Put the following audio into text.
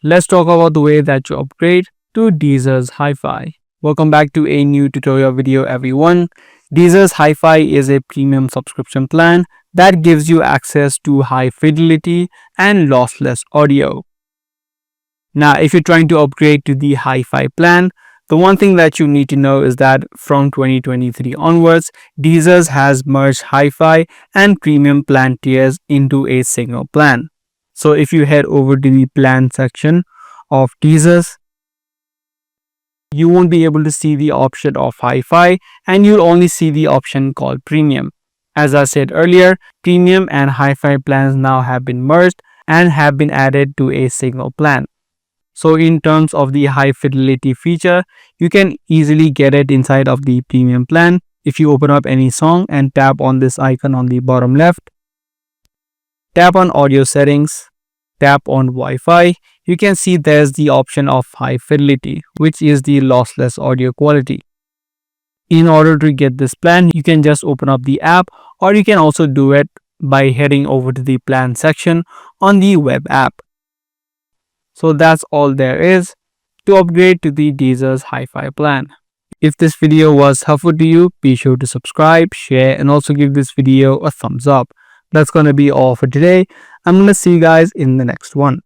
let's talk about the way that you upgrade to Deezer's Hi-Fi. Welcome back to a new tutorial video, everyone. Deezer's Hi-Fi is a premium subscription plan that gives you access to high fidelity and lossless audio. Now, if you're trying to upgrade to the Hi-Fi plan, the one thing that you need to know is that from 2023 onwards, Deezer's has merged Hi-Fi and premium plan tiers into a single plan. So if you head over to the plan section of Deezer's, you won't be able to see the option of Hi-Fi and you'll only see the option called Premium. As I said earlier, Premium and Hi-Fi plans now have been merged and have been added to a single plan. So in terms of the high fidelity feature, you can easily get it inside of the Premium plan. If you open up any song and tap on this icon on the bottom left, tap on audio settings, tap on Wi-Fi, you can see there's the option of high fidelity, which is the lossless audio quality. In order to get this plan, you can just open up the app, or you can also do it by heading over to the plan section on the web app. So that's all there is to upgrade to the Deezer's Hi-Fi plan. If this video was helpful to you, be sure to subscribe, share, and also give this video a thumbs up. That's gonna be all for today. I'm gonna see you guys in the next one.